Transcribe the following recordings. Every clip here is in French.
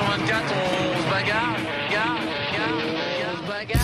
sur 24, on se bagarre, on se bagarre.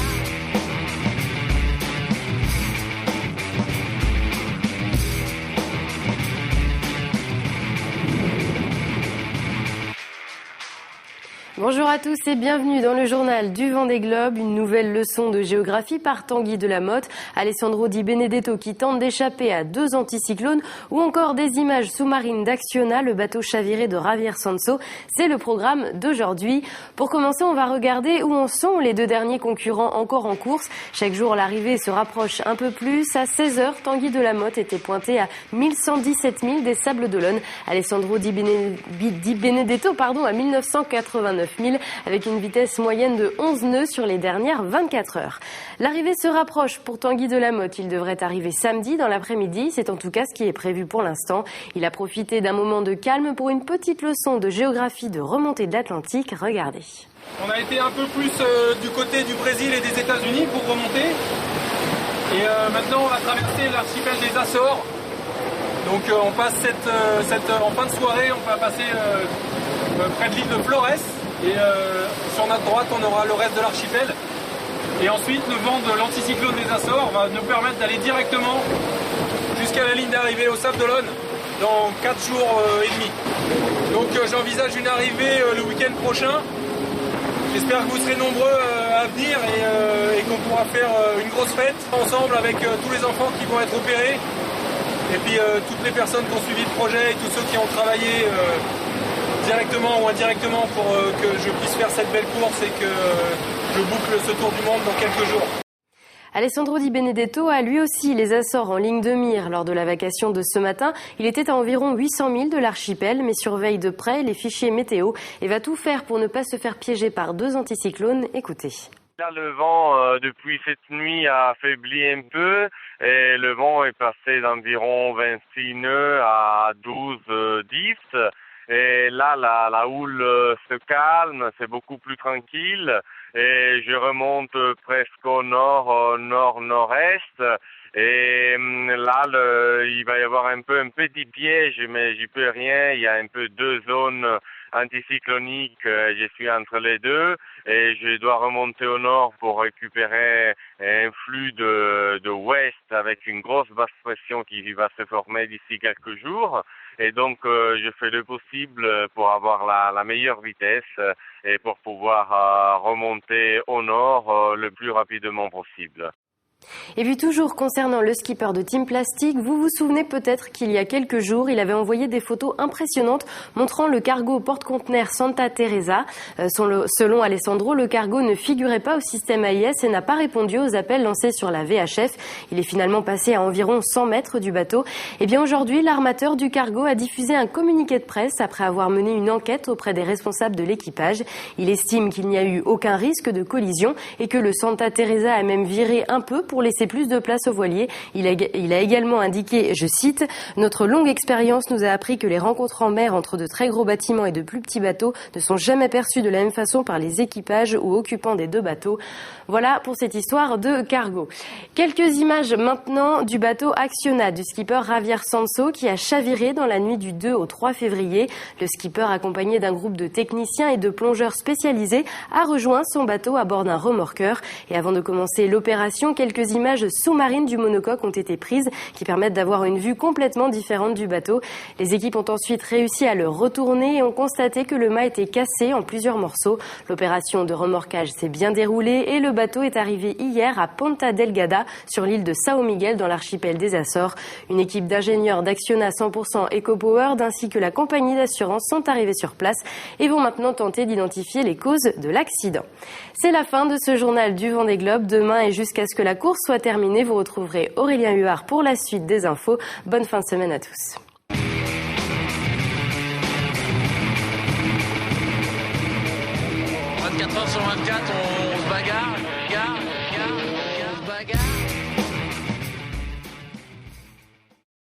Bonjour à tous et bienvenue dans le journal du Vendée Globe. Une nouvelle leçon de géographie par Tanguy Delamotte, Alessandro Di Benedetto qui tente d'échapper à 2 anticyclones ou encore des images sous-marines d'Acciona, le bateau chaviré de Javier Sanso. C'est le programme d'aujourd'hui. Pour commencer, on va regarder où en sont les 2 derniers concurrents encore en course. Chaque jour, l'arrivée se rapproche un peu plus. À 16h, Tanguy Delamotte était pointé à 1117 000 des Sables d'Olonne. Alessandro Di Benedetto à 1989 000 avec une vitesse moyenne de 11 nœuds sur les dernières 24 heures. L'arrivée se rapproche pour Tanguy Delamotte. Il devrait arriver samedi dans l'après-midi. C'est en tout cas ce qui est prévu pour l'instant. Il a profité d'un moment de calme pour une petite leçon de géographie de remontée de l'Atlantique. Regardez. On a été un peu plus du côté du Brésil et des États-Unis pour remonter. Et maintenant, on va traverser l'archipel des Açores. Donc on passe en fin de soirée, on va passer près de l'île de Flores. Et sur notre droite, on aura le reste de l'archipel. Et ensuite, le vent de l'anticyclone des Açores va nous permettre d'aller directement jusqu'à la ligne d'arrivée au Sable d'Olonne dans 4 jours et demi. Donc j'envisage une arrivée le week-end prochain. J'espère que vous serez nombreux à venir et qu'on pourra faire une grosse fête ensemble avec tous les enfants qui vont être opérés. Et puis toutes les personnes qui ont suivi le projet et tous ceux qui ont travaillé directement ou indirectement pour que je puisse faire cette belle course et que je boucle ce tour du monde dans quelques jours. Alessandro Di Benedetto a lui aussi les Açores en ligne de mire lors de la vacation de ce matin. Il était à environ 800 000 de l'archipel, mais surveille de près les fichiers météo et va tout faire pour ne pas se faire piéger par 2 anticyclones. Écoutez. Là, le vent, depuis cette nuit, a affaibli un peu et le vent est passé d'environ 26 nœuds à 12-10. Et là, la houle se calme, c'est beaucoup plus tranquille et je remonte presque au nord-nord-est. Et là, il va y avoir un petit piège, mais j'y peux rien. Il y a un peu 2 zones anticycloniques. Je suis entre les 2 et je dois remonter au nord pour récupérer un flux de ouest avec une grosse basse pression qui va se former d'ici quelques jours. Et donc, je fais le possible pour avoir la meilleure vitesse et pour pouvoir remonter au nord le plus rapidement possible. Et puis toujours concernant le skipper de Team Plastic, vous vous souvenez peut-être qu'il y a quelques jours, il avait envoyé des photos impressionnantes montrant le cargo porte-conteneur Santa Teresa. Selon Alessandro, le cargo ne figurait pas au système AIS et n'a pas répondu aux appels lancés sur la VHF. Il est finalement passé à environ 100 mètres du bateau. Et bien aujourd'hui, l'armateur du cargo a diffusé un communiqué de presse après avoir mené une enquête auprès des responsables de l'équipage. Il estime qu'il n'y a eu aucun risque de collision et que le Santa Teresa a même viré un peu pour laisser plus de place aux voiliers. Il a également indiqué, je cite, « Notre longue expérience nous a appris que les rencontres en mer entre de très gros bâtiments et de plus petits bateaux ne sont jamais perçues de la même façon par les équipages ou occupants des 2 bateaux. » Voilà pour cette histoire de cargo. Quelques images maintenant du bateau Acciona du skipper Javier Sanso qui a chaviré dans la nuit du 2 au 3 février. Le skipper, accompagné d'un groupe de techniciens et de plongeurs spécialisés, a rejoint son bateau à bord d'un remorqueur. Et avant de commencer l'opération, quelques images sous-marines du monocoque ont été prises qui permettent d'avoir une vue complètement différente du bateau. Les équipes ont ensuite réussi à le retourner et ont constaté que le mât était cassé en plusieurs morceaux. L'opération de remorquage s'est bien déroulée et le bateau est arrivé hier à Ponta Delgada sur l'île de São Miguel dans l'archipel des Açores. Une équipe d'ingénieurs d'Acciona 100% EcoPowered ainsi que la compagnie d'assurance sont arrivés sur place et vont maintenant tenter d'identifier les causes de l'accident. C'est la fin de ce journal du Vendée Globe. Demain et jusqu'à ce que la course soit terminée, vous retrouverez Aurélien Huard pour la suite des infos. Bonne fin de semaine à tous. 24 heures sur 24, on se bagarre.